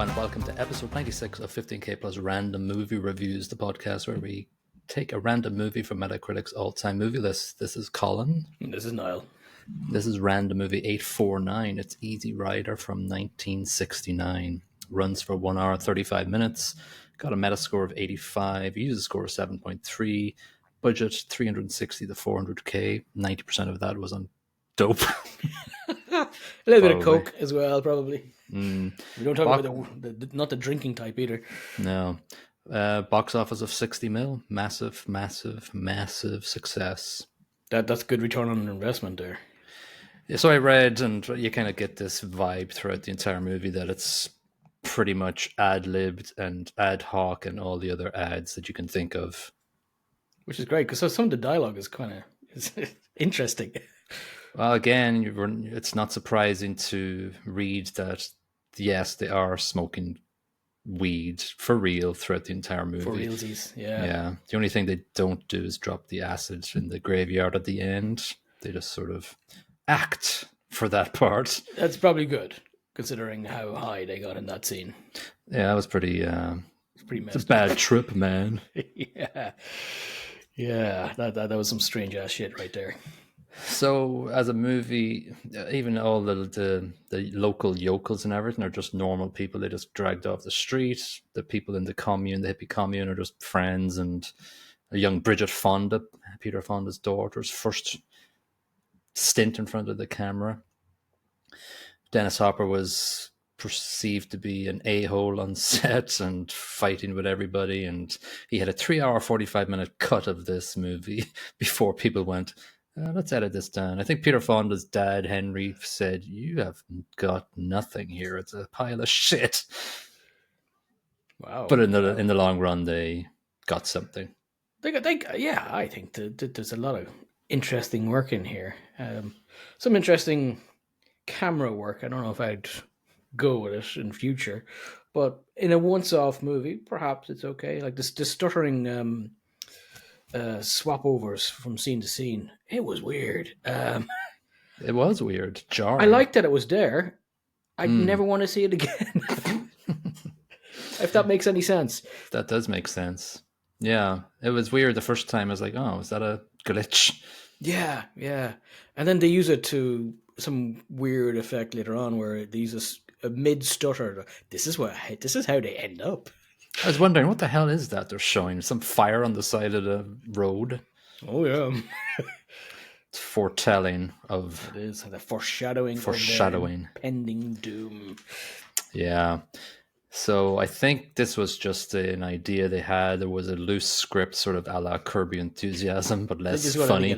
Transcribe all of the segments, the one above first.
and welcome to episode 96 of 15K Plus Random Movie Reviews, the podcast where we take a random movie from Metacritic's all-time movie list. This is Colin. This is Niall. This is Random Movie 849. It's Easy Rider from 1969. Runs for 1 hour 35 minutes. Got a Metascore of 85. User score of 7.3. Budget 360 to 400K. 90% of that was on dope. A little bit of coke as well, probably. We don't talk about not the drinking type either. No. Box office of 60 mil. Massive success. That's good return on investment there. Yeah, so I read, and you kind of get this vibe throughout the entire movie that it's pretty much ad-libbed and ad hoc and all the other ads that you can think of. Which is great, because some of the dialogue is kind of interesting. Well, again, it's not surprising to read that, yes, they are smoking weed for real throughout the entire movie. For realsies, yeah. Yeah. The only thing they don't do is drop the acid in the graveyard at the end. They just sort of act for that part. That's probably good, considering how high they got in that scene. Yeah, that was pretty... it's a bad trip, man. Yeah, that was some strange ass shit right there. So, as a movie, even all the local yokels and everything are just normal people. They just dragged off the street. The people in the commune, the hippie commune, are just friends. And a young Bridget Fonda, Peter Fonda's daughter's first stint in front of the camera. Dennis Hopper was perceived to be an a-hole on set and fighting with everybody. And he had a 3 hour, 45-minute cut of this movie before people went... let's edit this down. I think Peter Fonda's dad, Henry, said, "You have got nothing here. It's a pile of shit." Wow! But in the long run, they got something. I think there's a lot of interesting work in here. Some interesting camera work. I don't know if I'd go with it in future, but in a once-off movie, perhaps it's okay. Like the stuttering. Swap overs from scene to scene. It was weird. It was weird. Jarring. I liked that it was there. I'd never want to see it again. If that makes any sense. That does make sense. Yeah. It was weird the first time. I was like, oh, is that a glitch? Yeah. And then they use it to some weird effect later on where they use a mid-stutter. This is how they end up. I was wondering, what the hell is that they're showing? Some fire on the side of the road? Oh, yeah. It's foretelling of... It is, the foreshadowing. Pending doom. Yeah. So I think this was just an idea they had. There was a loose script, sort of a la Curb Your Enthusiasm, but less funny.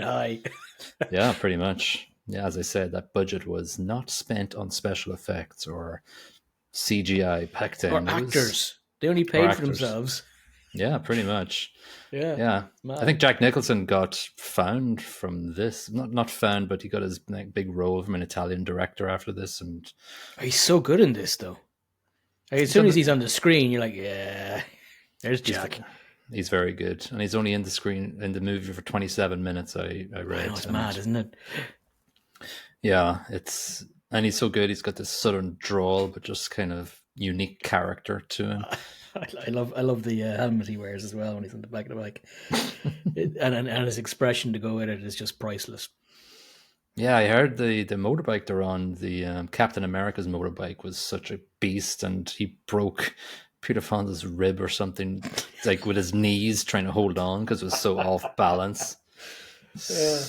Yeah, pretty much. Yeah, as I said, that budget was not spent on special effects or CGI back then. Or actors. They only paid for themselves. Yeah, pretty much. Yeah. I think Jack Nicholson got found from this. Not found, but he got his big role from an Italian director after this. And he's so good in this, though. As soon as he's on the screen, you're like, yeah, there's Jack. He's very good. And he's only in the movie for 27 minutes, I read. I know, it's mad, isn't it? Yeah, and he's so good. He's got this southern drawl, but just kind of unique character to him. I love the helmet he wears as well when he's on the back of the bike. and his expression to go with it is just priceless. Yeah, I heard the motorbike they're on, the Captain America's motorbike, was such a beast, and he broke Peter Fonda's rib or something, like with his knees trying to hold on because it was so off balance. Yeah.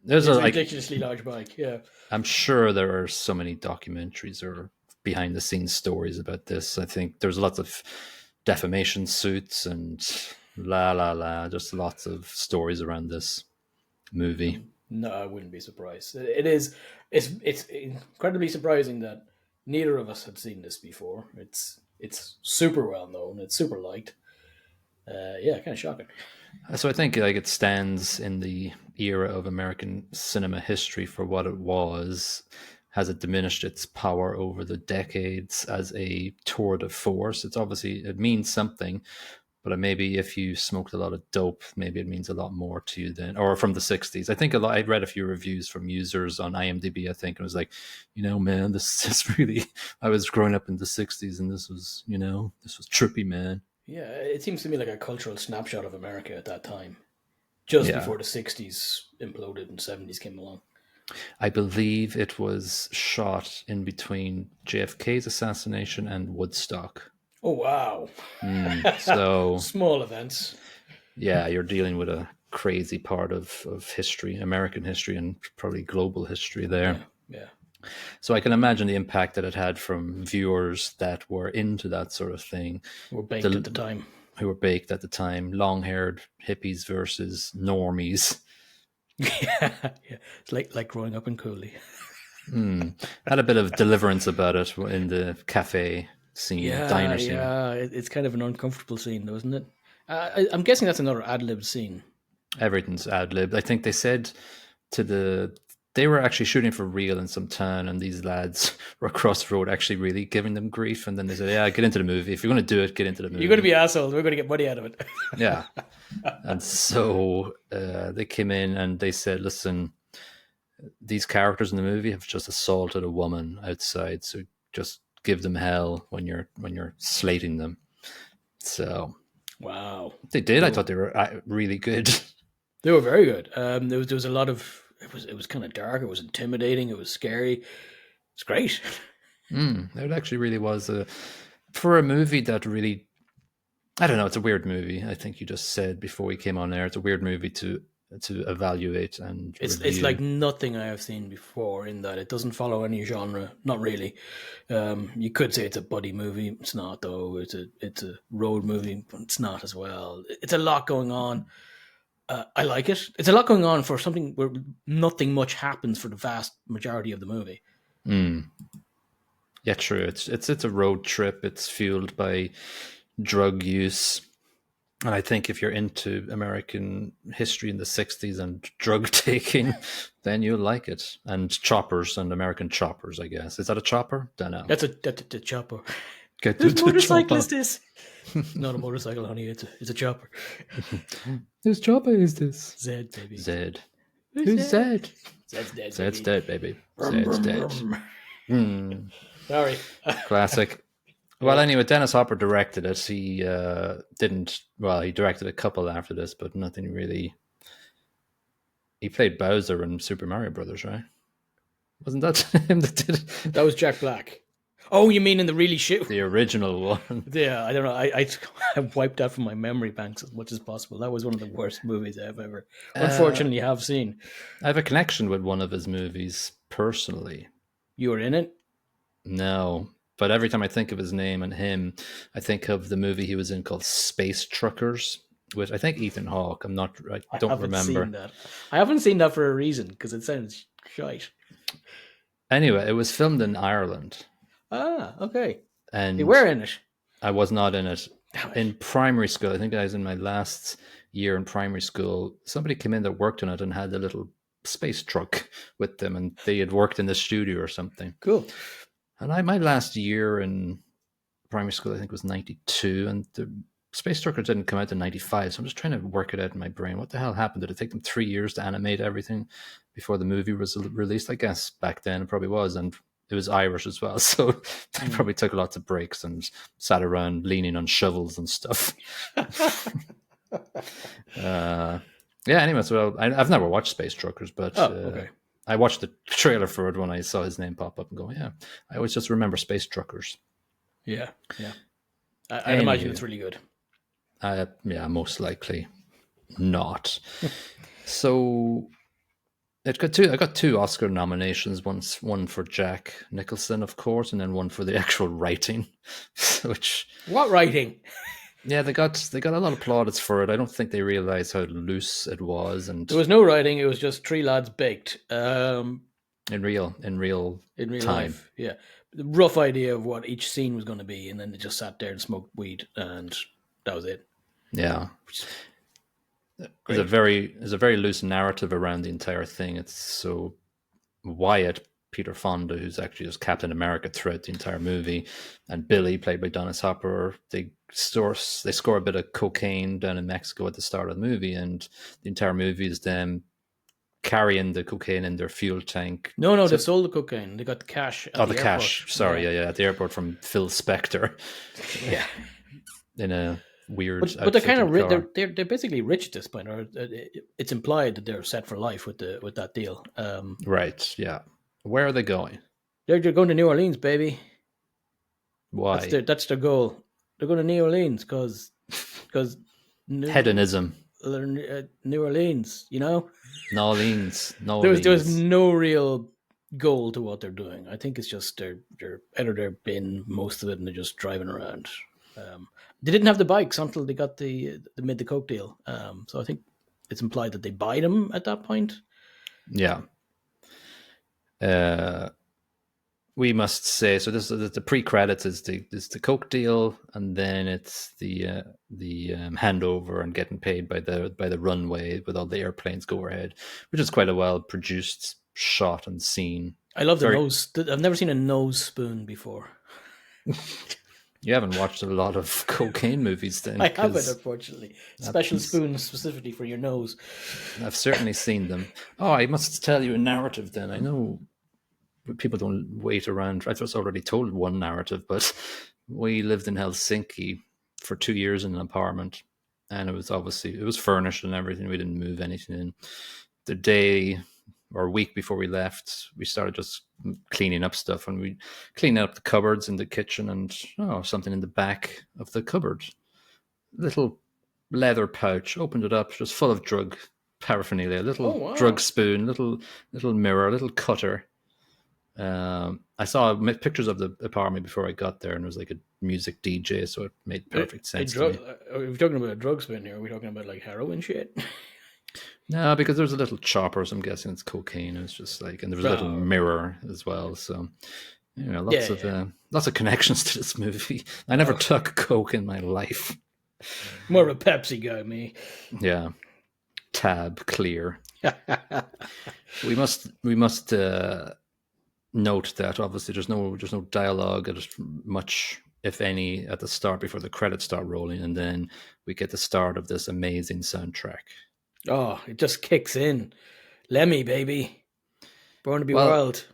There's a ridiculously large bike, yeah. I'm sure there are so many documentaries or behind the scenes stories about this. I think there's lots of defamation suits and just lots of stories around this movie. No, I wouldn't be surprised. It's incredibly surprising that neither of us had seen this before. It's super well known. It's super liked. Kind of shocking. So I think it stands in the era of American cinema history for what it was. Has it diminished its power over the decades as a tour de force? It means something, But maybe if you smoked a lot of dope, maybe it means a lot more to you then. Or from the 60s. I think I read a few reviews from users on IMDb, I think, and it was like, man, this is really, I was growing up in the 60s and this was, this was trippy, man. Yeah, it seems to me like a cultural snapshot of America at that time, just Yeah. before the 60s imploded and 70s came along. I believe it was shot in between JFK's assassination and Woodstock. Oh, wow. So, Small events. yeah, you're dealing with a crazy part of history, American history, and probably global history there. Yeah, yeah. So I can imagine the impact that it had from viewers that were into that sort of thing, Were baked at the, the time. who were baked at the time, long-haired hippies versus normies. Yeah, yeah. It's like growing up in Cooley. Had a bit of deliverance about it in the cafe scene, Yeah, diner scene. yeah. It's kind of an uncomfortable scene, though, isn't it? I'm guessing that's another ad-lib scene. Everything's ad lib. I think they said they were actually shooting for real in some town, and these lads were across the road actually really giving them grief. And then they said, "Yeah, get into the movie. If you're going to do it, get into the movie." You're going to be assholes. We're going to get money out of it. Yeah. And so they came in and they said, "Listen, these characters in the movie have just assaulted a woman outside, so just give them hell when you're slating them." So Wow. they did. I thought they were really good. They were very good. There was a lot of it was kind of dark. It was intimidating. It was scary. It's great. It actually really was for a movie that really, I don't know. It's a weird movie. I think you just said before we came on air. It's a weird movie to evaluate and It's review. like nothing I have seen before in that it doesn't follow any genre. Not really. You could say it's a buddy movie. It's not though. It's a road movie, but it's not as well. It's a lot going on. I like it. It's a lot going on for something where nothing much happens for the vast majority of the movie. Yeah, true. It's a road trip. It's fueled by drug use. And I think if you're into American history in the 60s and drug taking, then you'll like it. And choppers and American choppers, I guess. Is that a chopper? Don't know. That's a chopper. Get to Whose the motorcycle chopper. is this? It's not a motorcycle, honey. It's a chopper. Whose chopper is this? Zed, baby. Zed. Who's Who's Zed? Zed's dead. Zed's Baby. dead, baby. Brum, Zed's brum, dead. brum. Sorry. Classic. Well, anyway, Dennis Hopper directed it. He didn't. Well, he directed a couple after this, but nothing really. He played Bowser in Super Mario Brothers, right? Wasn't that him that did it? That was Jack Black. Oh, you mean in the really shit? The original one? Yeah, I don't know. I wiped out from my memory banks as much as possible. That was one of the worst movies I've ever, unfortunately, have seen. I have a connection with one of his movies personally. You were in it? No, but every time I think of his name and him, I think of the movie he was in called Space Truckers, with I think Ethan Hawke. I don't remember. Seen that. I haven't seen that for a reason because it sounds shite. Anyway, it was filmed in Ireland, Ah, okay. and You were in it. I was not in it. Damn it. In primary school, I think I was in my last year in primary school. Somebody came in that worked on it and had a little space truck with them, and they had worked in the studio or something. Cool. And my last year in primary school, I think, was 92, and the Space Truckers didn't come out in 95, so I'm just trying to work it out in my brain. What the hell happened? Did it take them 3 years to animate everything before the movie was released? I guess back then it probably was, and it was Irish as well, so they probably took lots of breaks and sat around leaning on shovels and stuff. Yeah, anyway, so I've never watched Space Truckers, but Okay. I watched the trailer for it when I saw his name pop up and go, yeah, I always just remember Space Truckers. Yeah, yeah. I'd imagine it's really good. Yeah, most likely not. So I got two Oscar nominations. One for Jack Nicholson, of course, and then one for the actual writing. Which What writing? yeah, they got a lot of plaudits for it. I don't think they realized how loose it was, and There was no writing. It was just three lads baked. in real In real time. life, yeah. The rough idea of what each scene was going to be, and then they just sat there and smoked weed, and that was it. Yeah. Great. There's a very loose narrative around the entire thing. It's so Wyatt Peter Fonda, who's actually just Captain America throughout the entire movie, and Billy, played by Dennis Hopper. They score a bit of cocaine down in Mexico at the start of the movie, and the entire movie is them carrying the cocaine in their fuel tank. No, they So, sold the cocaine. They got the cash at oh, the the airport. cash. Sorry, yeah, at the airport from Phil Spector Yeah. in a weird But they're kind outfitted of car. they're basically rich at this point, or it's implied that they're set for life with that deal. Right, yeah. Where are they going? They're going to New Orleans, baby. Why? That's their goal. They're going to New Orleans because New Hedonism. New Orleans, you know. Nolines. There was no real goal to what they're doing. I think it's just they're out of their bin most of it, and they're just driving around. They didn't have the bikes until they got they made the coke deal. So I think it's implied that they buy them at that point. Yeah. We must say, so this is the pre-credits is the coke deal, and then it's the handover and getting paid by the runway with all the airplanes go overhead, which is quite a well produced shot and scene. I love the nose. I've never seen a nose spoon before. You haven't watched a lot of cocaine movies then. I haven't, unfortunately. Special spoons specifically for your nose. I've certainly seen them. Oh, I must tell you a narrative then. I know people don't wait around. I was already told one narrative, but we lived in Helsinki for 2 years in an apartment, and it was furnished and everything. We didn't move anything in. The day or week before we left, we started just cleaning up stuff, and we cleaned up the cupboards in the kitchen, and something in the back of the cupboard, little leather pouch, opened it up, just full of drug paraphernalia, little drug spoon, little mirror, little cutter. I saw pictures of the apartment before I got there, and it was like a music DJ, so it made perfect sense to me. Are we talking about a drug spin here? Are we talking about like heroin shit? No, because there's a little chopper, so I'm guessing it's cocaine. It's just like, and there was a little mirror as well. So, lots of connections to this movie. I never took coke in my life. More of a Pepsi guy, me. Yeah, tab clear. we must note that obviously there's no dialogue, there's much, if any, at the start before the credits start rolling, and then we get the start of this amazing soundtrack. Oh, it just kicks in. Lemmy, baby. Born to be Wild.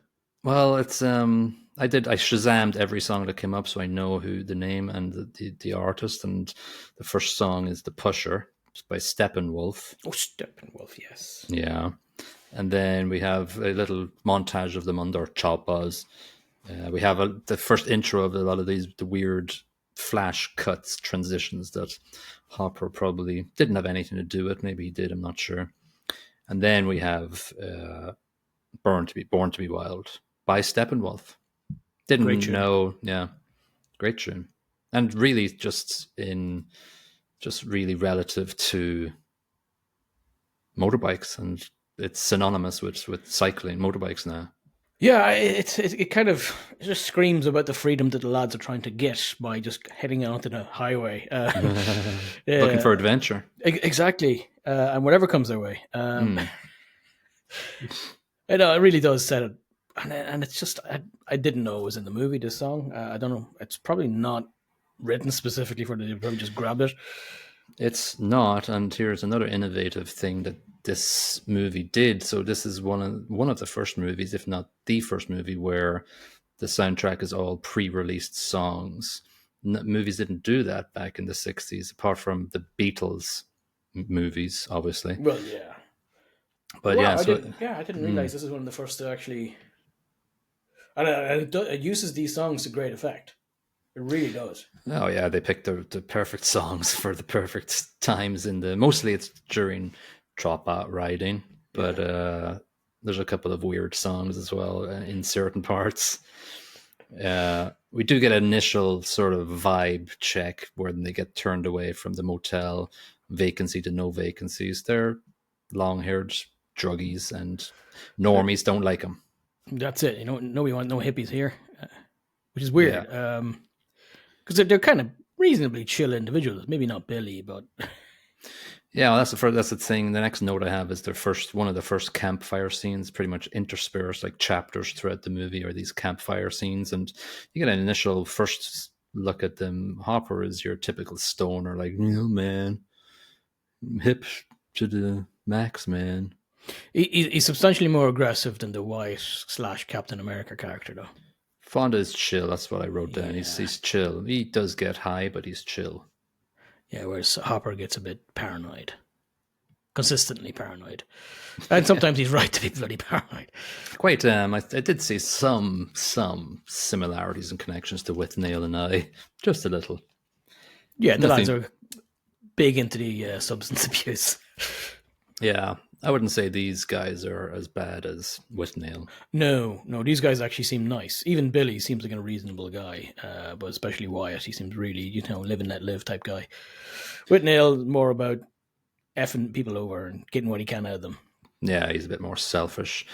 Well, it's I Shazammed every song that came up, so I know who the name and the artist, and the first song is The Pusher. It's by Steppenwolf. Oh, Steppenwolf, yes. Yeah. And then we have a little montage of them under Choppas. We have the first intro of a lot of the weird flash cuts, transitions that Hopper probably didn't have anything to do with. Maybe he did, I'm not sure. And then we have Born to be Wild by Steppenwolf. Didn't know, yeah, great tune, and really just really relative to motorbikes, and it's synonymous with cycling, motorbikes now. Yeah, it kind of just screams about the freedom that the lads are trying to get by just heading out onto the highway, looking for adventure. Exactly, and whatever comes their way. I know it really does set it, and it's just I didn't know it was in the movie. This song, I don't know. It's probably not written specifically for the. Probably just grabbed it. It's not, and here's another innovative thing that this movie did. So this is one of the first movies, if not the first movie, where the soundtrack is all pre-released songs. Movies didn't do that back in the 60s, apart from the Beatles movies, obviously. Well, yeah. But I didn't realize this is one of the first to actually. And it uses these songs to great effect. It really does. Oh yeah, they picked the perfect songs for the perfect times mostly it's during Tropa riding, but there's a couple of weird songs as well in certain parts. We do get an initial sort of vibe check when they get turned away from the motel, vacancy to no vacancies. They're long-haired druggies, and normies don't like them. That's it. Nobody wants no hippies here, which is weird. Because they're kind of reasonably chill individuals. Maybe not Billy, but Yeah, well, that's the thing. The next note I have is one of the first campfire scenes, pretty much interspersed like chapters throughout the movie are these campfire scenes, and you get an initial first look at them. Hopper is your typical stoner, like, man, hip to the max, man. He's substantially more aggressive than the White slash Captain America character, though. Fonda is chill. That's what I wrote down. Yeah, He's chill. He does get high, but he's chill. yeah. Whereas Hopper gets a bit paranoid, consistently paranoid, and sometimes he's right to be bloody paranoid. Quite. I did see some similarities and connections to Withnail and I, just a little. Yeah, the lads Nothing. are big into the substance abuse. Yeah, I wouldn't say these guys are as bad as Withnail. No, no, these guys actually seem nice. Even Billy seems like a reasonable guy, but especially Wyatt, he seems really, live and let live type guy. Whitnell, more about effing people over and getting what he can out of them. Yeah, he's a bit more selfish.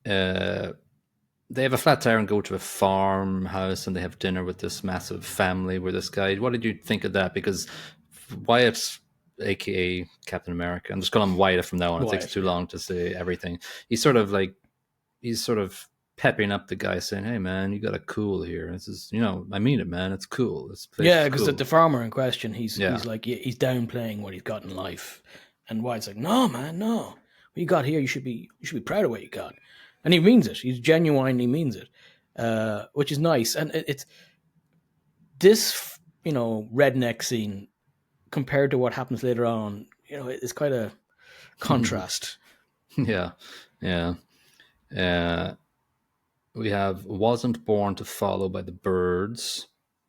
Uh, they have a flat tire and go to a farmhouse and they have dinner with this massive family with this guy. What did you think of that? Because Wyatt, aka Captain America, I'm just calling him Wyatt from now on. It takes Wyatt, too yeah. long to say everything. He's sort of pepping up the guy, saying, "Hey, man, you got a cool here. This is, I mean it, man. It's cool. This place Yeah, is because cool." the farmer in question, Yeah, he's like, he's downplaying what he's got in life. And Wyatt's like, no, man, no. What you got here, you should be proud of what you got. And he means it. He genuinely means it, which is nice. And it's this, redneck scene compared to what happens later on, it's quite a contrast. yeah, yeah. Uh, we have "Wasn't Born to Follow" by the Birds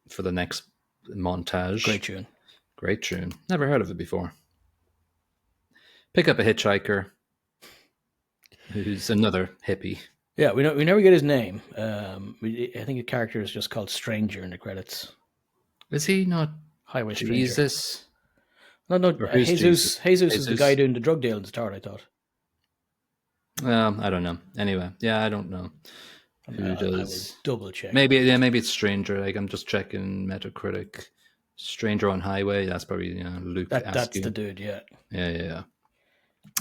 for the next Great montage. tune. Great tune. Never heard of it before. Pick Up a Hitchhiker, who's another hippie. Yeah, we never get his name. I think the character is just called Stranger in the credits. Is he not Highway Stranger. Jesus? No, no, Or who's Jesus? Jesus is the guy Jesus? doing the drug deal in the start, I thought. I don't know. Anyway, yeah, I don't know who I will does. double check. Maybe it's Stranger. Like, I'm just checking Metacritic. Stranger on Highway. That's probably Luke That's the Askew. dude, yeah. Yeah, yeah, yeah.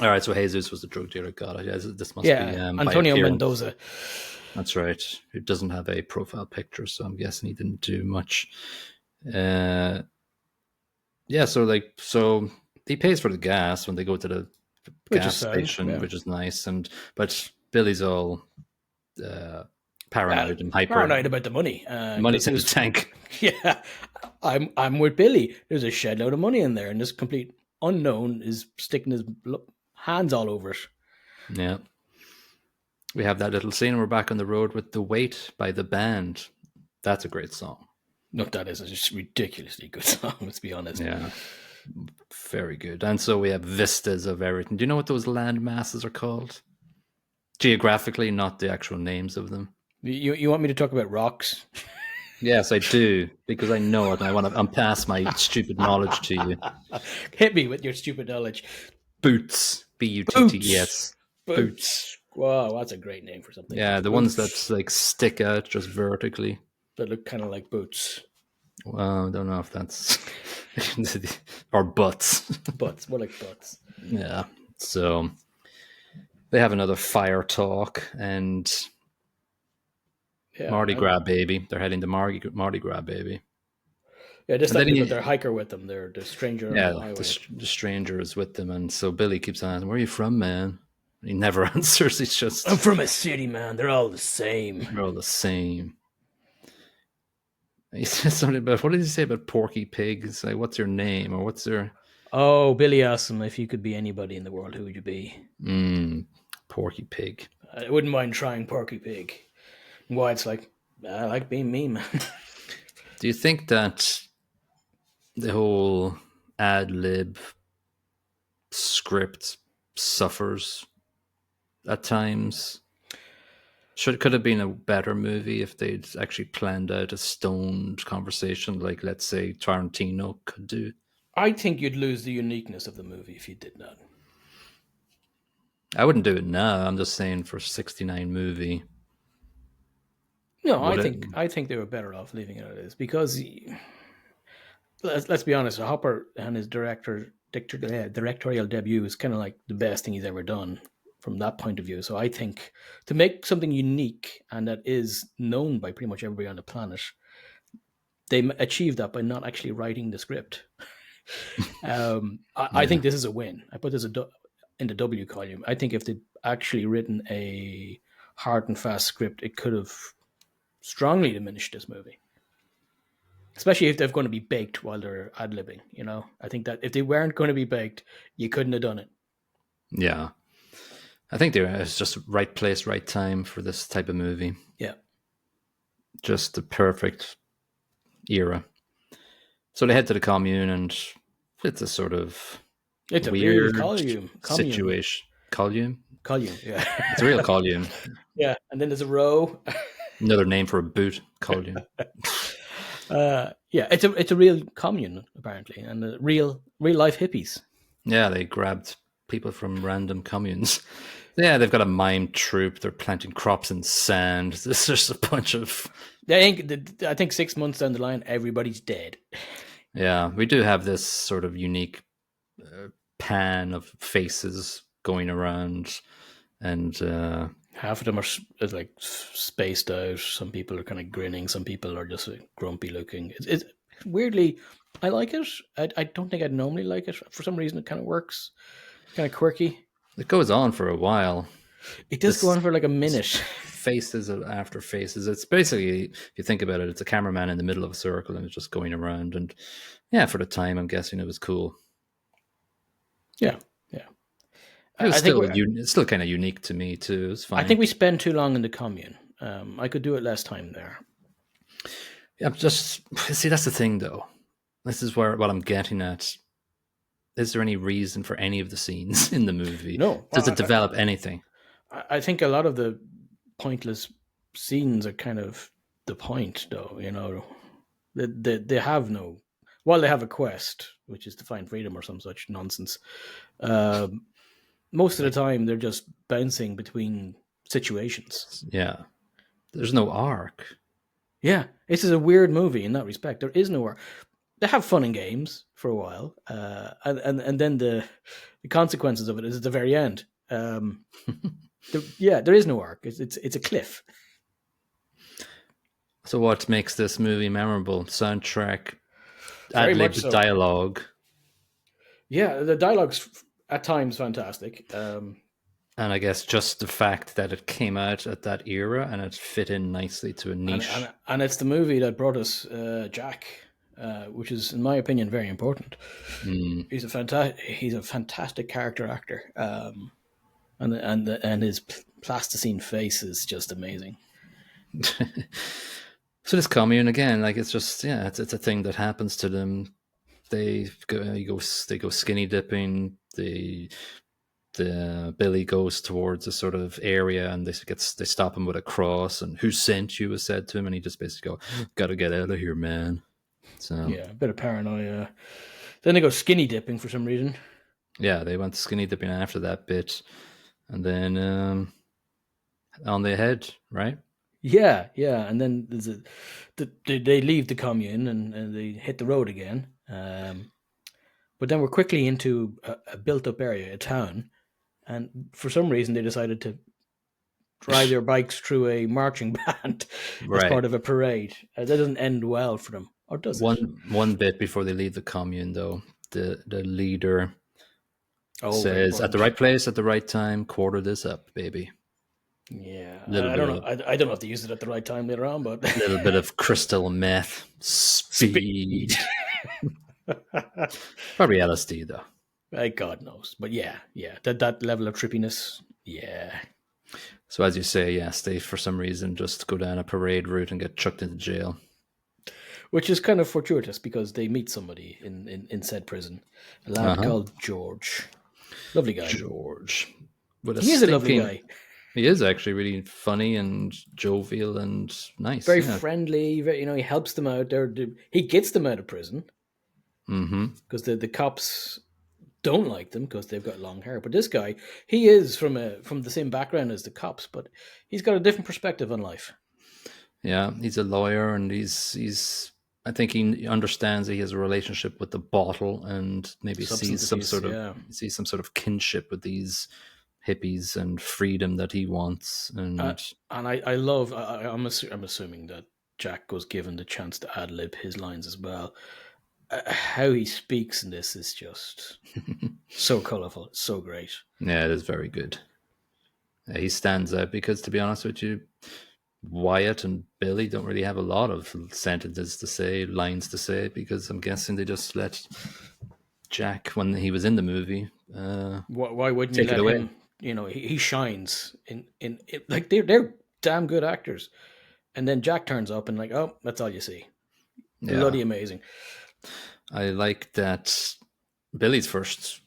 All right, so Jesus was the drug dealer. God, yeah, this must be Yeah, by Antonio appearance. Mendoza. That's right. It doesn't have a profile picture, so I'm guessing he didn't do much. Uh, yeah, so he pays for the gas when they go to the Which is gas sound, station, yeah. which is nice. But Billy's all paranoid and hyper. Paranoid about the money. Money's Because in the tank. yeah, I'm with Billy. There's a shed load of money in there, and this complete unknown is sticking his hands all over it. Yeah, we have that little scene. And we're back on the road with "The Wait" by the band. That's a great song. Look, that is a just ridiculously good song, let's be honest. Yeah, very good. And so we have vistas of everything. Do you know what those land masses are called? Geographically, not the actual names of them. You want me to talk about rocks? Yes, I do, because I know it and I want to pass my stupid knowledge to you. Hit me with your stupid knowledge. Boots. Boots. Butts. Boots. Boots. Wow, that's a great name for something. Yeah, the ones that Boots. like stick out just vertically. That look kind of like boots. Well, I don't know if that's or butts. Butts. More like butts. Yeah. So they have another fire talk and Yeah. Mardi Gras baby. They're heading to Mardi Gras baby. Yeah, this And time then they got their hiker with them. They're the stranger on yeah, the highway. the stranger is with them, and so Billy keeps on asking, "Where are you from, man?" He never answers. He's just I'm from a city, man. They're all the same. they're all the same. He says something about what did he say about Porky Pig? It's like, "What's your name?" or "What's your Oh, Billy asked him if you could be anybody in the world, who would you be? Porky Pig?" I wouldn't mind trying Porky Pig. And Wyatt's like, I like being me, man. Do you think that the whole ad lib script suffers at times? Could have been a better movie if they'd actually planned out a stoned conversation, like let's say Tarantino could do. I think you'd lose the uniqueness of the movie if you did that. I wouldn't do it now. I'm just saying for '69 movie. No, Would it? I think they were better off leaving it as is because let's be honest, Hopper and his director directorial debut is kind of like the best thing he's ever done from that point of view. So I think to make something unique and that is known by pretty much everybody on the planet, they achieved that by not actually writing the script. I Yeah. think this is a win. I put this in the W column. I think if they'd actually written a hard and fast script, it could have strongly diminished this movie. Especially if they're going to be baked while they're ad libbing, you know. I think that if they weren't going to be baked, you couldn't have done it. Yeah. I think it's just right place, right time for this type of movie. Yeah. Just the perfect era. So they head to the commune, and it's a sort of It's a real weird commune. situation. Column? Column, yeah. It's a real column. Yeah, and then there's a row. Another name for a boot, column. Yeah, it's a real commune apparently, and real life hippies. Yeah, they grabbed people from random communes. Yeah, they've got a mime troupe. They're planting crops in sand. There's just a bunch of. I think 6 months down the line, everybody's dead. Yeah, we do have this sort of unique pan of faces going around, and Half of them are like spaced out. Some people are kind of grinning. Some people are just grumpy looking. It's weirdly, I like it. I don't think I'd normally like it. For some reason, it kind of works. Kind of quirky. it goes on for a while. It does go on for like a minute. Faces after faces. It's basically, if you think about it, it's a cameraman in the middle of a circle and it's just going around. And yeah, for the time, I'm guessing it was cool. Yeah. It was it's still kind of unique to me too. It's fine. I think we spend too long in the commune. I could do it less time there. Yeah, just see, that's the thing though. This is what I'm getting at. Is there any reason for any of the scenes in the movie? No. Does it develop anything? I think a lot of the pointless scenes are kind of the point, though. You know, they have no. While they have a quest, which is to find freedom or some such nonsense, most of the time they're just bouncing between situations. Yeah, there's no arc. Yeah, this is a weird movie in that respect. There is no arc. They have fun and games for a while, and then the consequences of it is at the very end. There is no arc. It's a cliff. So what makes this movie memorable? Soundtrack, Very ad-lib much so. dialogue. Yeah, the dialogue's at times fantastic. And I guess just the fact that it came out at that era and it fit in nicely to a niche. And it's the movie that brought us Jack, which is, in my opinion, very important. He's a fantastic character actor, and his plasticine face is just amazing. So this commune again, like it's just it's a thing that happens to them. They go skinny dipping. The Billy goes towards a sort of area and they stop him with a cross, and who sent you was said to him, and he just basically go, gotta get out of here, man. So yeah, a bit of paranoia. Then they go skinny dipping for some reason. Yeah, they went skinny dipping after that bit, and then on the head, right? Yeah, and then they leave the commune and they hit the road again. But then we're quickly into a built-up area, a town, and for some reason they decided to drive their bikes through a marching band as part of a parade. That doesn't end well for them, or does it? One bit before they leave the commune, though, the leader says, "At the right place, at the right time, quarter this up, baby." Yeah, I don't know. I don't know if they used it at the right time later on, but a little bit of crystal meth, speed. Probably LSD though. God knows, but yeah, that level of trippiness, yeah. So as you say, yes, they for some reason just go down a parade route and get chucked into jail, which is kind of fortuitous because they meet somebody in said prison, a lad called George, lovely guy. George, he is a lovely guy. He is actually really funny and jovial and nice. Very friendly. He helps them out. He gets them out of prison. Because the cops don't like them because they've got long hair. But this guy, he is from the same background as the cops, but he's got a different perspective on life. Yeah, he's a lawyer and he's I think he understands he has a relationship with the bottle, and maybe Substance abuse, yeah. sees some sort of kinship with these hippies and freedom that he wants. Uh, And and I love. I'm assuming that Jack was given the chance to ad lib his lines as well. How he speaks in this is just so colorful. It's so great. yeah, it is very good. He stands out because, to be honest with you, Wyatt and Billy don't really have a lot of sentences to say, lines to say, because I'm guessing they just let Jack, when he was in the movie, Why wouldn't you take it let away. him? You know, he shines in like they're damn good actors. And then Jack turns up and like, oh, that's all you see. Yeah, Bloody amazing. I like that Billy's first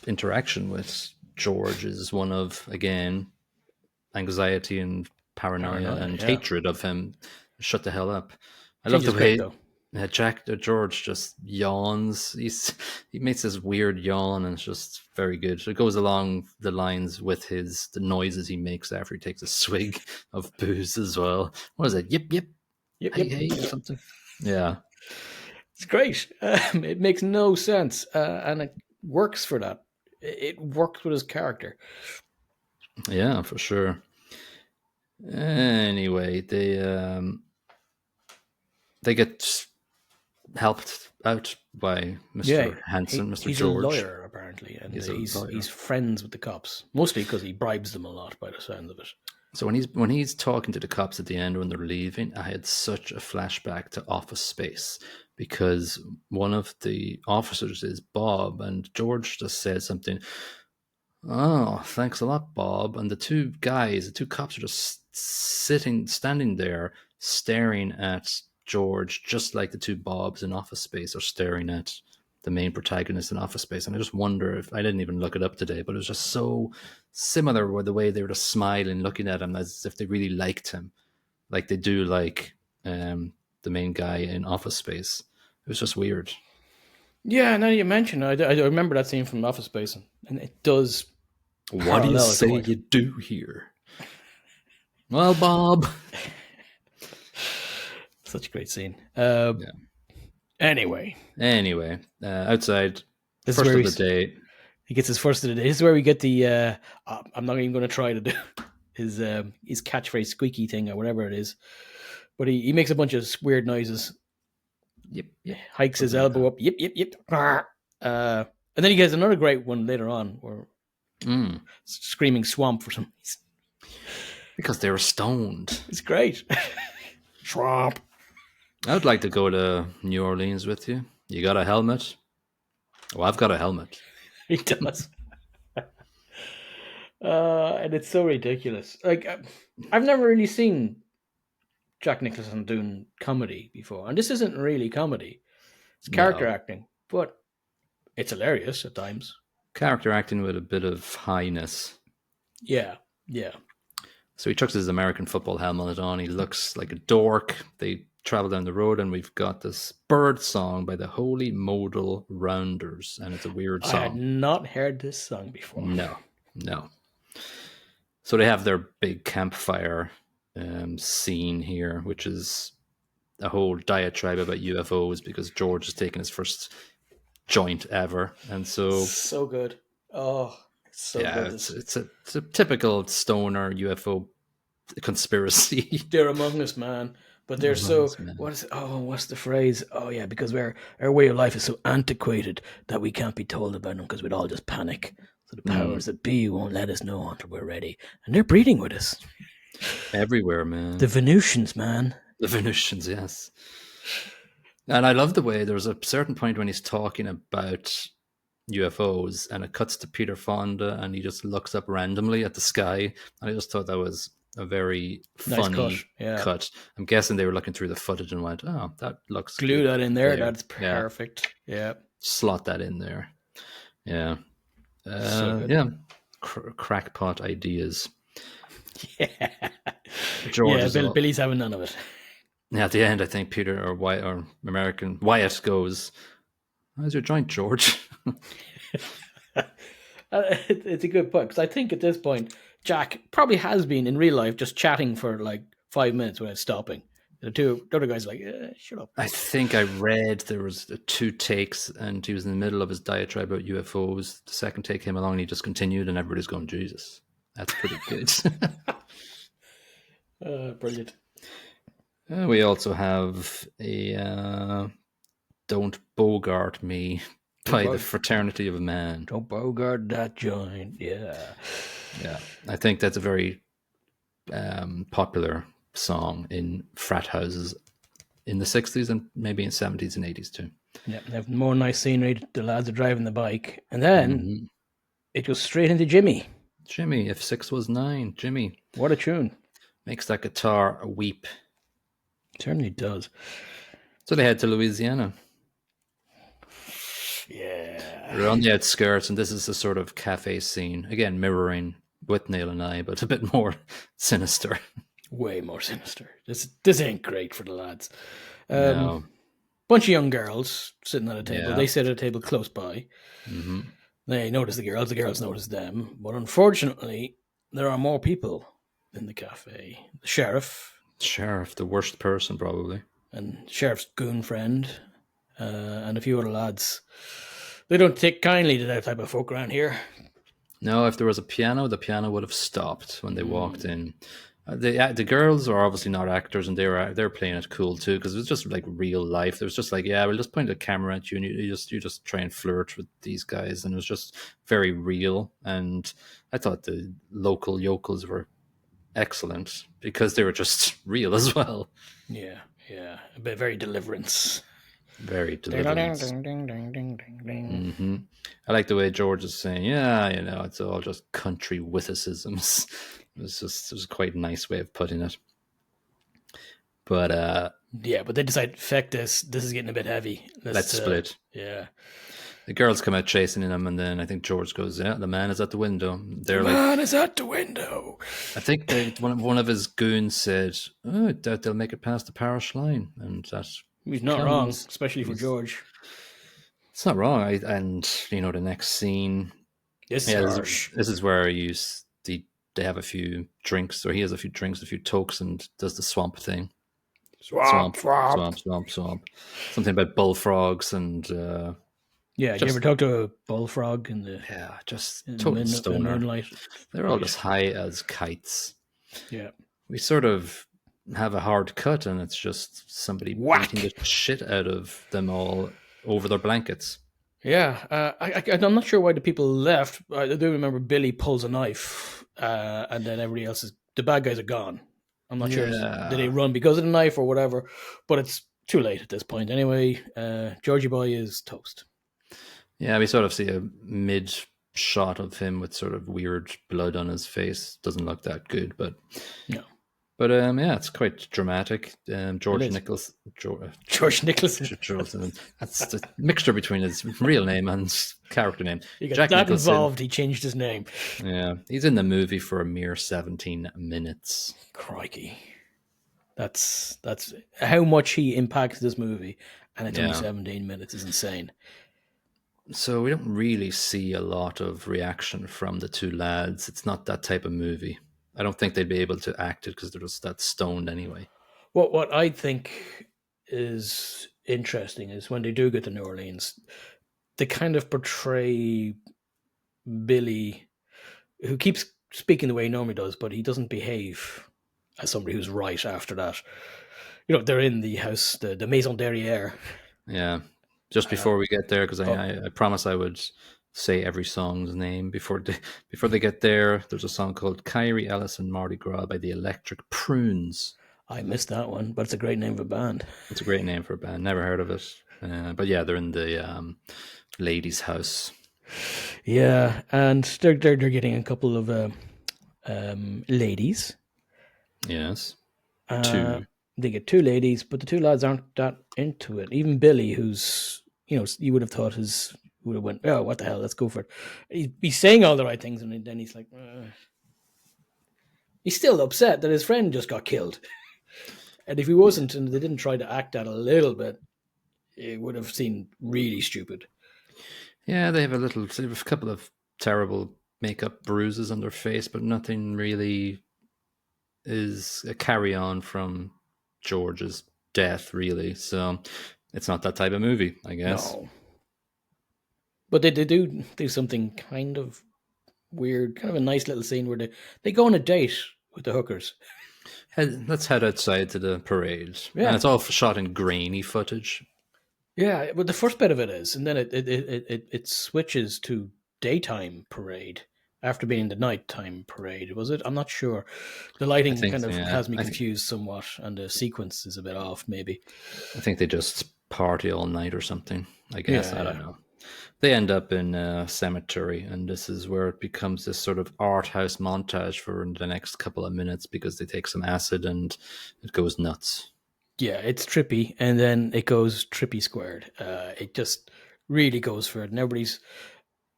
interaction with George is one of, again, anxiety and paranoia Paranoia, and yeah. hatred of him. Shut the hell up. I love the Changes great way though. George just yawns. He makes this weird yawn, and it's just very good. It goes along the lines with the noises he makes after he takes a swig of booze as well. What is it? Yip yip, Yep, hey yep. hey, or something. Yeah, It's great. It makes no sense, and it works for that. It works with his character. yeah, for sure. Anyway, they get helped out by Yeah, Mr. Hanson, Mr. he's a George. lawyer apparently, and He's a he's lawyer. friends with the cops, mostly because he bribes them a lot by the sound of it. So when he's talking to the cops at the end when they're leaving, I had such a flashback to Office Space, because one of the officers is Bob, and George just says something. Oh, thanks a lot, Bob. And the two cops are just standing there, staring at George, just like the two Bobs in Office Space are staring at the main protagonist in Office Space. And I just wonder if I didn't even look it up today, but it was just so similar with the way they were just smiling, looking at him as if they really liked him, like they do like the main guy in Office Space. It was just weird. Yeah, now you mention it, I remember that scene from Office Space, and it does What do you parallel say quite. you do here? Well, Bob. Such a great scene. Yeah. Anyway, Anyway, outside, this is first where of the day. he gets his first of the day. This is where we get the. I'm not even going to try to do his catchphrase squeaky thing or whatever it is, but he makes a bunch of weird noises, Yep, yep. hikes his Something like elbow that. up, yip yip yip, and then he gets another great one later on, where screaming swamp for some reason. Because they were stoned. It's great. Swamp. I would like to go to New Orleans with you. You got a helmet? Oh, I've got a helmet. He does. And it's so ridiculous. Like, I've never really seen Jack Nicholson doing comedy before, and this isn't really comedy. It's character No. acting, but it's hilarious at times. Character acting with a bit of highness. Yeah, yeah. So he chucks his American football helmet on. He looks like a dork. They travel down the road, and we've got this bird song by the Holy Modal Rounders, and it's a weird I had song. not heard this song before. No, no. So they have their big campfire scene here, which is a whole diatribe about UFOs because George is taking his first joint ever, and so So good. Oh, it's so yeah, good. it's a typical stoner UFO conspiracy. They're among us, man. But they're Among so. us, man. What is? Oh, what's the phrase? Oh, yeah, because our way of life is so antiquated that we can't be told about them because we'd all just panic. So the powers that be won't let us know until we're ready, and they're breeding with us. Everywhere, The man. Venusians, man. The Venusians, yes. And I love the way there's a certain point when he's talking about UFOs and it cuts to Peter Fonda and he just looks up randomly at the sky. And I just thought that was a very Nice cut. funny Yeah. cut. I'm guessing they were looking through the footage and went, oh, that looks Glue good that in there. there. That's Yeah, perfect. Yeah. slot that in there. Yeah. So good. Yeah. Crackpot ideas. Yeah. George Yeah, is all. Billy's having none of it. At the end, I think Peter or Wyatt or American Wyatt goes, how's your joint, George? It's a good point because I think at this point, Jack probably has been in real life just chatting for like 5 minutes without stopping. The other guy's like, shut up. I think I read there was two takes, and he was in the middle of his diatribe about UFOs. The second take came along, and he just continued, and everybody's going, "Jesus, that's pretty good." Brilliant. We also have a "Don't Bogart Me" by the Fraternity of Man. Don't bogart that joint. Yeah. Yeah, I think that's a very popular song in frat houses in the 60s and maybe in 70s and 80s too. Yeah, they have more nice scenery. The lads are driving the bike. And then it goes straight into Jimmy. Jimmy, if 6 was 9, Jimmy. What a tune. Makes that guitar weep. It certainly does. So they head to Louisiana. Yeah. They're on the outskirts, and this is the sort of cafe scene. Again, mirroring with Neil and I, but a bit more sinister. Way more sinister. This ain't great for the lads. No. Bunch of young girls sitting at a table. Yeah. They sit at a table close by. Mm-hmm. They notice the girls notice them. But unfortunately, there are more people in the cafe. The sheriff, the worst person probably. and sheriff's goon friend, and a few other lads. They don't take kindly to that type of folk around here. No, if there was a piano, the piano would have stopped when they walked in. The girls are obviously not actors, and they're playing it cool too, because it was just like real life. There was just like, yeah, we'll just point a camera at you, and you just try and flirt with these guys, and it was just very real. And I thought the local yokels were excellent because they were just real as well. Yeah. A bit very Deliverance. Very Deliverance. I like the way George is saying, yeah, it's all just country witticisms. It was quite a nice way of putting it. But but they decide, feck this. This is getting a bit heavy. Let's split. Yeah. The girls come out chasing him, and then I think George goes, yeah, the man is at the window. They're the like, man is at the window. I think one of his goons said, oh, they'll make it past the parish line. And he's not wrong, especially for George. It's not wrong. And the next scene, this is where they have a few drinks, or he has a few drinks, a few tokes, and does the swamp thing. Swamp. Something about bullfrogs and did you ever talk to a bullfrog in the just total stoner? Moonlight? They're all just high as kites. Yeah, we sort of have a hard cut, and it's just somebody beating the shit out of them all over their blankets. Yeah, I'm not sure why the people left. I do remember Billy pulls a knife, and then everybody else the bad guys are gone. I'm not sure. Did they run because of the knife or whatever? But it's too late at this point. Anyway, Georgie Boy is toast. Yeah, we sort of see a mid shot of him with sort of weird blood on his face. Doesn't look that good, but no. But it's quite dramatic. George Nicholson. George Nicholson. That's the mixture between his real name and his character name. He got Jack that Nicholson. Involved. He changed his name. Yeah, he's in the movie for a mere 17 minutes. Crikey, that's how much he impacts this movie, and it's only 17 minutes. Is insane. So we don't really see a lot of reaction from the two lads. It's not that type of movie. I don't think they'd be able to act it because they're just that stoned anyway. What I think is interesting is when they do get to New Orleans, they kind of portray Billy, who keeps speaking the way he normally does, but he doesn't behave as somebody who's right after that. They're in the house, the Maison Derrière. Yeah. Just before we get there, because I promise I would say every song's name before they get there. There's a song called Kyrie Ellis and Mardi Gras by the Electric Prunes. I missed that one, but it's a great name for a band. It's a great name for a band. Never heard of it. But yeah, they're in the ladies' house. Yeah, and they're getting a couple of ladies. Yes. Two. They get two ladies, but the two lads aren't that into it. Even Billy, who's, you would have thought would have went, oh, what the hell, let's go for it. He's saying all the right things, and then he's like, he's still upset that his friend just got killed. And if he wasn't, and they didn't try to act that a little bit, it would have seemed really stupid. Yeah, they have a couple of terrible makeup bruises on their face, but nothing really is a carry-on from George's death, really. So it's not that type of movie, I guess. No, but they do something kind of weird, kind of a nice little scene where they go on a date with the hookers. Let's head outside to the parade, and Yeah, it's all shot in grainy footage. yeah. But the first bit of it is, and then it switches to daytime parade after being the nighttime parade. Was it? I'm not sure. The I lighting think, kind of yeah, has me confused somewhat, and the sequence is a bit off, maybe. I think they just party all night or something. I guess Yeah, I yeah. don't know. They end up in a cemetery, and this is where it becomes this sort of art house montage for the next couple of minutes because they take some acid and it goes nuts. Yeah, it's trippy, and then it goes trippy squared. It just really goes for it, and everybody's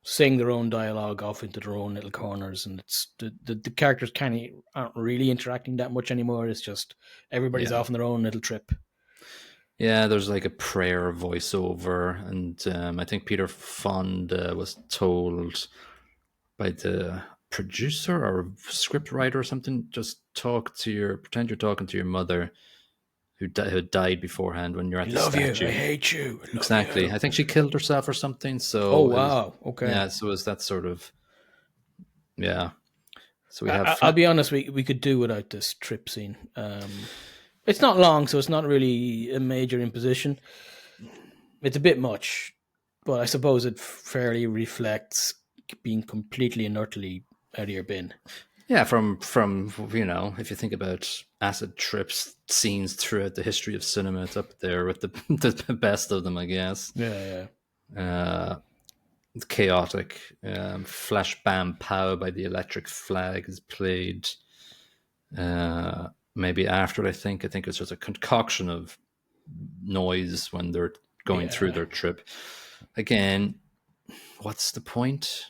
saying their own dialogue off into their own little corners, and it's the characters aren't really interacting that much anymore. It's just everybody's Yeah. off on their own little trip. Yeah, there's like a prayer voiceover, and I think Peter Fonda was told by the producer or script writer or something, just pretend you're talking to your mother who died beforehand when you're I at the love you. I statue. hate you. I love Exactly. you. I think she killed herself or something. Oh So it was, wow. Okay. yeah. So it was that sort of, yeah. So we have I'll be honest. We could do without this trip scene. It's not long, so it's not really a major imposition. It's a bit much, but I suppose it fairly reflects being completely and utterly out of your bin. yeah, from if you think about acid trips scenes throughout the history of cinema, it's up there with the the best of them, I guess. Yeah, Uh, it's chaotic. Flash Bam Pow by the Electric Flag is played. Maybe after I think it's just a concoction of noise when they're going through yeah. their trip. Again, what's the point?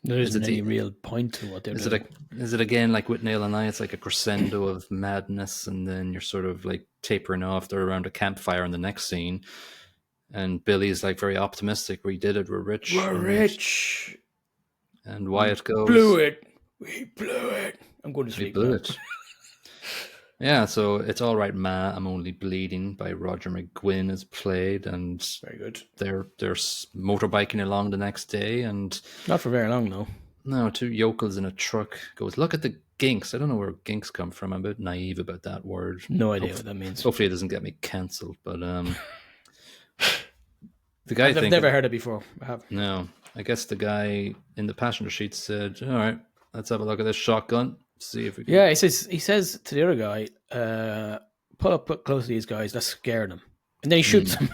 There Is isn't it any the real point to what they're is it doing. a is it again like with Nail and I? It's like a crescendo of madness, and then you're sort of like tapering off. They're around a campfire in the next scene, and Billy's like very optimistic. We did it. We're rich, We're rich. and We Wyatt blew goes, it. We blew it. I'm going to "We sleep blew now. it." Yeah, so it's all right, Ma. I'm only bleeding by Roger McGuinn is played, and Very good. they're motorbiking along the next day, and Not for very long, though. no, two yokels in a truck goes, look at the ginks. I don't know where ginks come from. I'm a bit naive about that word. No idea what Hopefully, that means. hopefully it doesn't get me cancelled. But the guy I've never thinking, heard it before. I have. no, I guess the guy in the passenger seat said, all right, let's have a look at this shotgun. See if we can. Yeah, he says to the other guy, pull up close to these guys, let's scare them. And then he shoots him.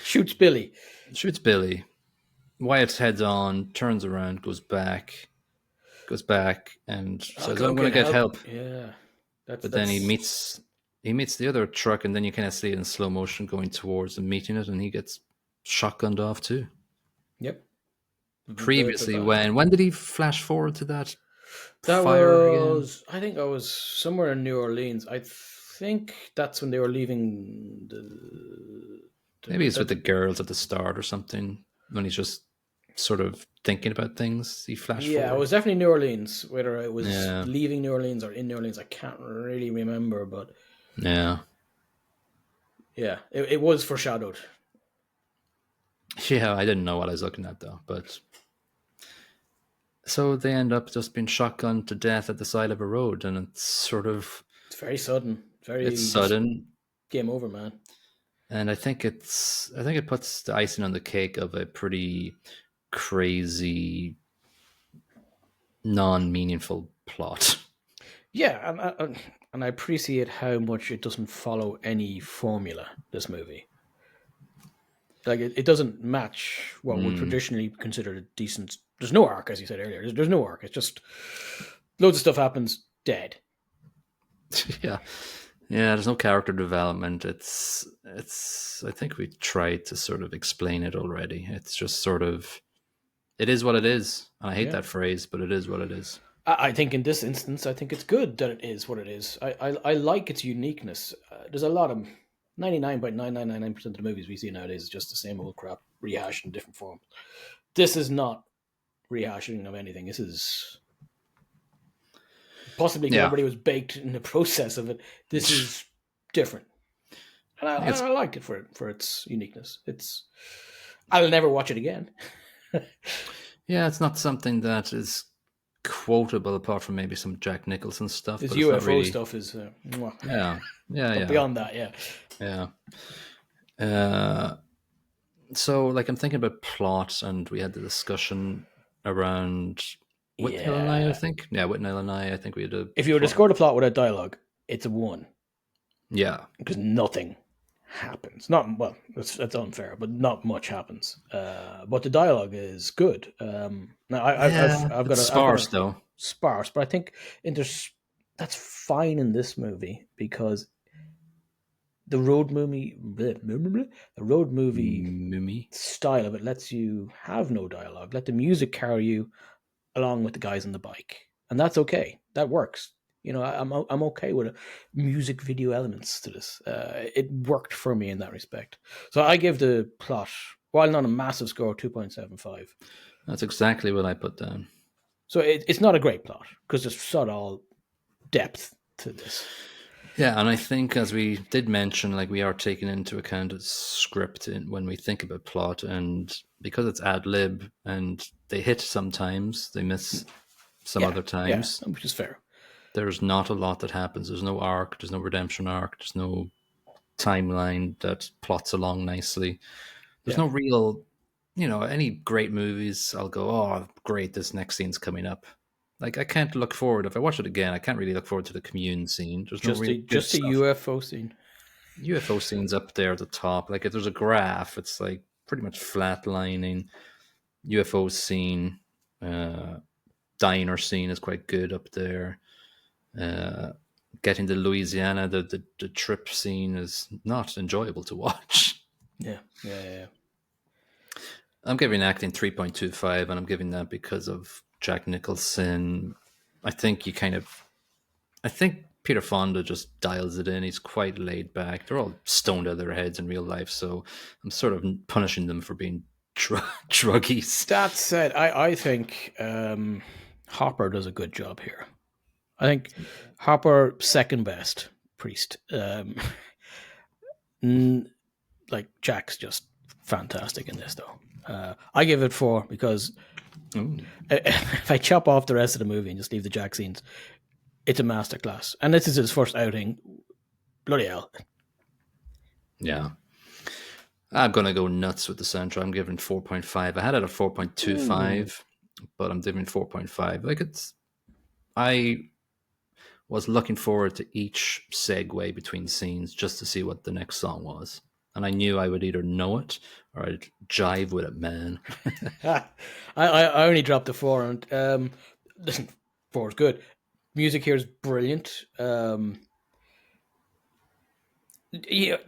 Shoots Billy. Shoots Billy. Wyatt heads on, turns around, goes back, and I'll says, go I'm going to get help. Yeah. But then he meets the other truck, and then you kind of see it in slow motion going towards and meeting it, and he gets shotgunned off too. Yep. Previously, when did he flash forward to that That fire again? I think I was somewhere in New Orleans. I think that's when they were leaving Maybe it's with the girls at the start or something. When he's just sort of thinking about things, he flashed Yeah, it forward. was definitely New Orleans. Whether it was Yeah, leaving New Orleans or in New Orleans, I can't really remember. But yeah, yeah, it was foreshadowed. yeah. I didn't know what I was looking at though, but so they end up just being shotgunned to death at the side of a road, and it's sort of It's very sudden. it's Very just sudden. game over, man. And I think it puts the icing on the cake of a pretty crazy, non-meaningful plot. Yeah, and I appreciate how much it doesn't follow any formula. This movie, like it doesn't match what would traditionally be considered a decent. There's no arc, as you said earlier. There's no arc. It's just loads of stuff happens. Dead. Yeah, yeah. There's no character development. I think we tried to sort of explain it already. It's just sort of it is what it is, and I hate Yeah. that phrase, but it is what it is. I think in this instance, I think it's good that it is what it is. I like its uniqueness. There's a lot of 99.9999% of the movies we see nowadays is just the same old crap rehashed in different forms. This is not rehashing of anything. This is Possibly because Yeah, everybody was baked in the process of it. This is different, and I think it's I like it for its uniqueness. I'll never watch it again. yeah, it's not something that is quotable apart from maybe some Jack Nicholson stuff, This but it's not UFO really. stuff is, Yeah, yeah, but yeah, beyond that, yeah, yeah. Uh, so, like, I'm thinking about plot, and we had the discussion around Whitnell and I yeah. think. Yeah, Whitnell and I think we had a If you were to plot. score the plot without dialogue, it's a 1 Yeah, because nothing happens. Not well, that's unfair, but not much happens. But the dialogue is good. Now yeah, it's I've got sparse a though. sparse, but I think that's fine in this movie because the road movie Mimi. style of it lets you have no dialogue. Let the music carry you along with the guys on the bike, and that's okay. That works. I'm okay with music video elements to this. It worked for me in that respect. So I give the plot, while not a massive score, 2.75. That's exactly what I put down. So it's not a great plot because there's sort of all depth to this. Yeah, and I think as we did mention, like we are taking into account its script when we think about plot, and because it's ad lib and they hit sometimes, they miss some Yeah, other yeah, times. which is fair. There's not a lot that happens. There's no arc. There's no redemption arc. There's no timeline that plots along nicely. There's Yeah, no real, any great movies. I'll go, oh, great, this next scene's coming up. Like I can't look forward. If I watch it again, I can't really look forward to the commune scene. There's no real good just the stuff. UFO scene. UFO scene's up there at the top. Like if there's a graph, it's like pretty much flatlining. UFO scene, uh, diner scene is quite good up there. Uh, Getting to Louisiana, the trip scene is not enjoyable to watch. Yeah, yeah, yeah. I'm giving acting 3.25, and I'm giving that because of Jack Nicholson. I think I think Peter Fonda just dials it in. He's quite laid back. They're all stoned out of their heads in real life, so I'm sort of punishing them for being druggies. That said, I think Hopper does a good job here. I think Hopper second best priest. Like Jack's just fantastic in this though. I give it 4 because Ooh. if I chop off the rest of the movie and just leave the Jack scenes, it's a masterclass. And this is his first outing. Bloody hell. Yeah. I'm going to go nuts with the soundtrack. I'm giving 4.5. I had it at 4.25, but I'm giving 4.5. Like I was looking forward to each segue between scenes just to see what the next song was. And I knew I would either know it or I'd jive with it, man. I only dropped the 4 and listen, 4 is good. Music here is brilliant. Yeah,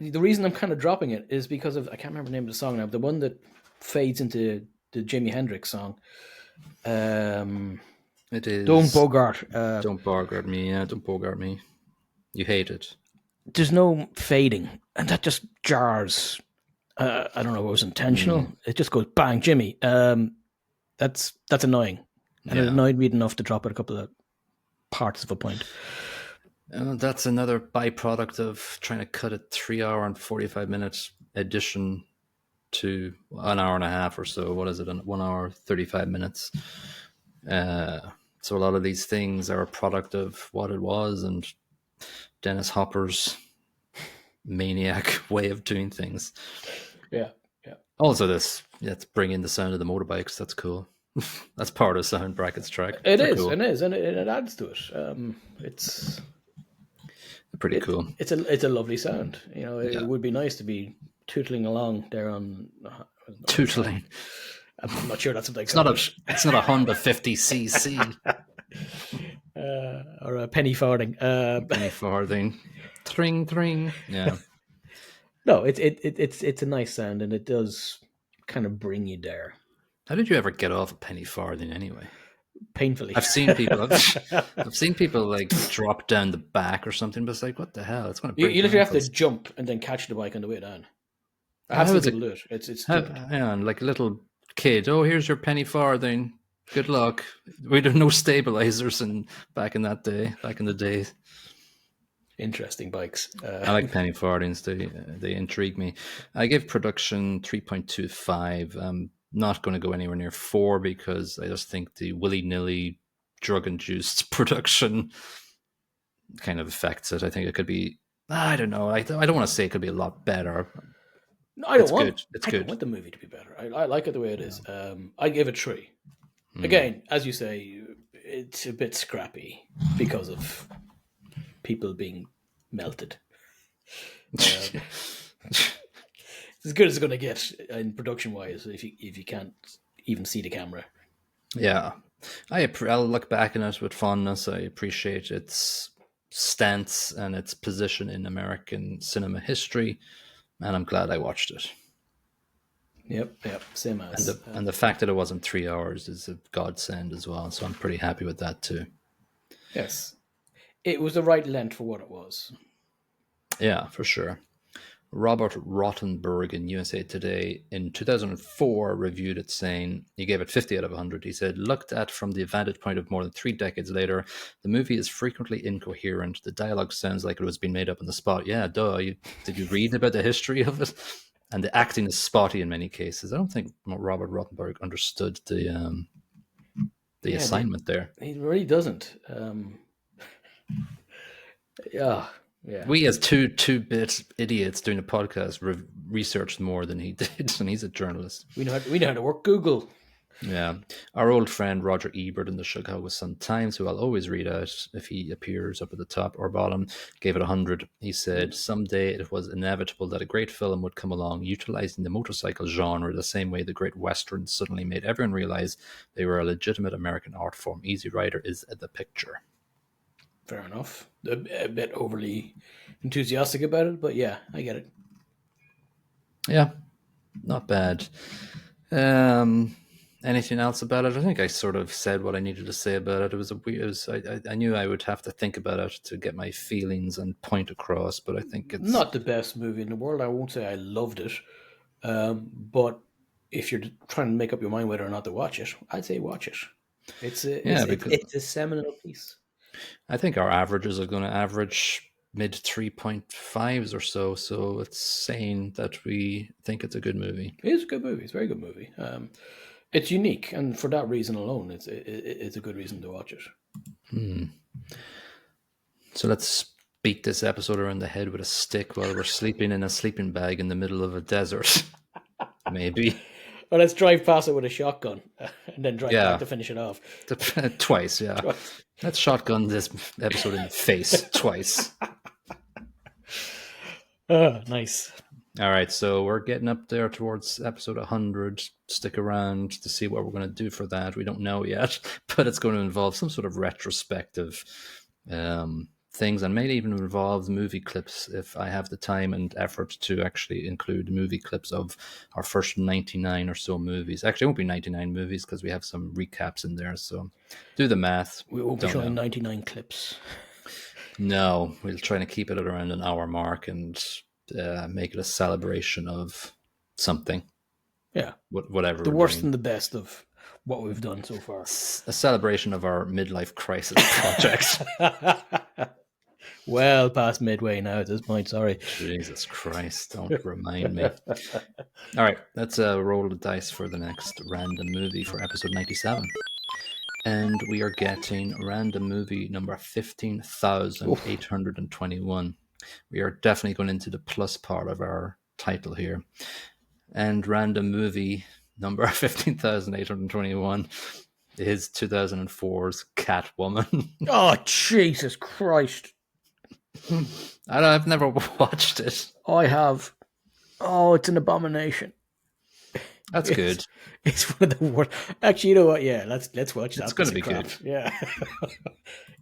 the reason I'm kind of dropping it is because of I can't remember the name of the song now. The one that fades into the Jimi Hendrix song. It is. Don't Bogart. Don't Bogart me. Yeah, don't Bogart me. You hate it. There's no fading, and that just jars. I don't know if it was intentional. It just goes bang, Jimmy. That's annoying, and it annoyed me enough to drop it a couple of parts of a point. That's another byproduct of trying to cut a 3 hour and 45 minutes edition to an hour and a half or so. What is it? 1 hour, 35 minutes. So a lot of these things are a product of what it was and Dennis Hopper's maniac way of doing things. Yeah, yeah. Also, let's bring in the sound of the motorbikes. That's cool. That's part of Sound Brackets track. It They're is, cool. and it adds to it. It's pretty cool. It's a lovely sound. It would be nice to be tootling along there on tootling. I'm not sure that's what they It's call not it's not a Honda 50cc or a penny farthing. Penny farthing. Tring tring. Yeah. No, it's a nice sound, and it does kind of bring you there. How did you ever get off a penny farthing anyway? Painfully. I've seen people. I've seen people like drop down the back or something, but it's like, what the hell? It's going to. You literally have to jump and then catch the bike on the way down. I have seen people do it. It's stupid. Yeah, and like a little kid. Oh, here's your penny farthing. Good luck. We had no stabilizers back in that day. Back in the day, Interesting bikes. I like penny farthings. They intrigue me. I give production 3.25. I'm not going to go anywhere near 4 because I just think the willy nilly drug induced production kind of affects it. I think it could be. I don't know. I don't want to say it could be a lot better. No, It's good. It's I don't good. want the movie to be better. I like it the way it is. I give it 3. Hmm. Again, as you say, it's a bit scrappy because of people being melted. Um, it's as good as it's going to get in production wise if you can't even see the camera. Yeah, I'll look back on it with fondness. I appreciate its stance and its position in American cinema history, and I'm glad I watched it. Yep, same And as. the fact that it wasn't 3 hours is a godsend as well. So I'm pretty happy with that too. Yes, it was the right length for what it was. Yeah, for sure. Robert Rottenberg in USA Today in 2004 reviewed it, saying he gave it 50 out of 100. He said, looked at from the vantage point of more than 3 decades later, the movie is frequently incoherent. The dialogue sounds like it was being made up on the spot. Yeah, duh. Did you read about the history of it? And the acting is spotty in many cases. I don't think Robert Rottenberg understood the Yeah, assignment there. he really doesn't. Yeah, yeah. We, as two-bit idiots doing a podcast, researched more than he did, and he's a journalist. We know how to work Google. Yeah. Our old friend Roger Ebert in the Chicago Sun-Times, who I'll always read out if he appears up at the top or bottom, gave it 100. He said, someday it was inevitable that a great film would come along, utilizing the motorcycle genre the same way the great Westerns suddenly made everyone realize they were a legitimate American art form. Easy Rider is the picture. Fair enough. A bit overly enthusiastic about it, but yeah, I get it. Yeah, not bad. Um, Anything else about it? I think I sort of said what I needed to say about it. It was a weird. I knew I would have to think about it to get my feelings and point across, but I think it's Not the best movie in the world. I won't say I loved it, but if you're trying to make up your mind whether or not to watch it, I'd say watch it. yeah, because It's a seminal piece. I think our averages are going to average mid 3.5s or so. So it's saying that we think it's a good movie. It is a good movie. It's a very good movie. It's unique, and for that reason alone, it's a good reason to watch it. So let's beat this episode around the head with a stick while we're sleeping in a sleeping bag in the middle of a desert. Maybe. Or let's drive past it with a shotgun and then drive back Yeah. to finish it off. Twice, yeah. Let's shotgun this episode in the face twice. Oh, nice. All right, so we're getting up there towards episode 100. Stick around to see what we're going to do for that. We don't know yet, but it's going to involve some sort of retrospective things, and may even involve movie clips if I have the time and effort to actually include movie clips of our first 99 or so movies. Actually, it won't be 99 movies because we have some recaps in there, so do the math. We won't be Don't showing know. 99 clips. No, we'll try to keep it at around an hour mark and make it a celebration of something, Yeah. whatever The we're worst doing. and the best of what we've done so far. A celebration of our midlife crisis project. Well past midway now at this point, sorry. Jesus Christ, don't remind me. All right, let's roll the dice for the next random movie for episode 97. And we are getting random movie number 15,821. We are definitely going into the plus part of our title here. And random movie number 15,821 is 2004's Catwoman. Oh, Jesus Christ. I've never watched it. I have. Oh, it's an abomination. That's good. It's one of the worst. Actually, you know what? Yeah, let's watch that. It's going to be crap. good. Yeah.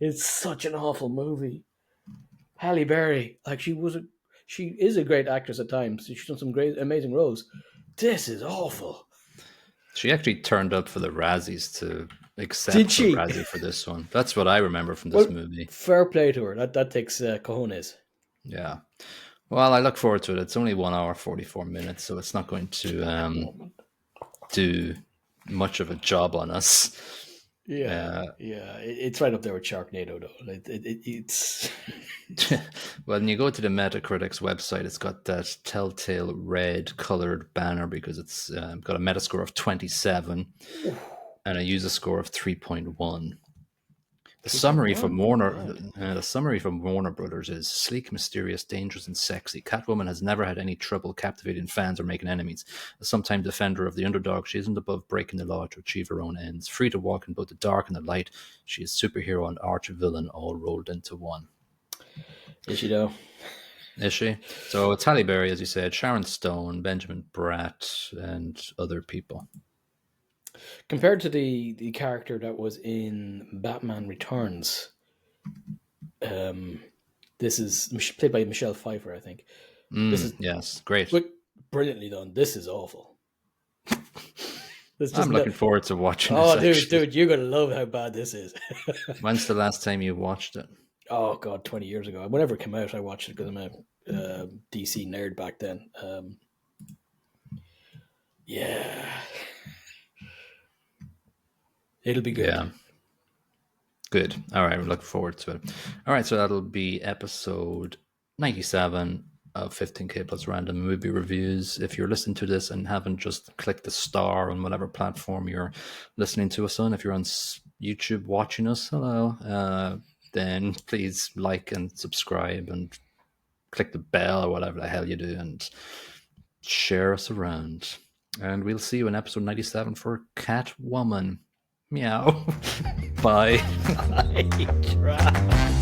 It's such an awful movie. Halle Berry, like she is a great actress at times. She's done some great, amazing roles. This is awful. She actually turned up for the Razzies to accept Did she? the Razzie for this one. That's what I remember from this movie. Fair play to her. That takes cojones. Yeah. Well, I look forward to it. It's only 1 hour, 44 minutes, so it's not going to do much of a job on us. Yeah, Uh, yeah. It's right up there with Sharknado, though. It's when you go to the Metacritic's website, it's got that telltale red colored banner because it's got a Metascore of 27 and a user score of 3.1. The three point summary from one. Warner, Right. the summary from Warner Brothers is sleek, mysterious, dangerous, and sexy. Catwoman has never had any trouble captivating fans or making enemies. A sometime defender of the underdog, she isn't above breaking the law to achieve her own ends. Free to walk in both the dark and the light, she is superhero and arch villain all rolled into one. Is she though? Is she? So it's Halle Berry, as you said, Sharon Stone, Benjamin Bratt, and other people. Compared to the character that was in Batman Returns, um, this is played by Michelle Pfeiffer, I think. This is Yes, great. but brilliantly done. This is awful. There's just I'm no. looking forward to watching this Oh, dude, actually. dude, you're gonna love how bad this is. When's the last time you watched it? Oh god, 20 years ago. Whenever it came out, I watched it because I'm a DC nerd back then. Yeah, it'll be good. Yeah. Good. All right, we're looking forward to it. All right, so that'll be episode 97 of 15K plus random movie reviews. If you're listening to this and haven't just clicked the star on whatever platform you're listening to us on, if you're on YouTube watching us, hello, then please like and subscribe and click the bell or whatever the hell you do and share us around. And we'll see you in episode 97 for Catwoman. Meow. Bye. I try.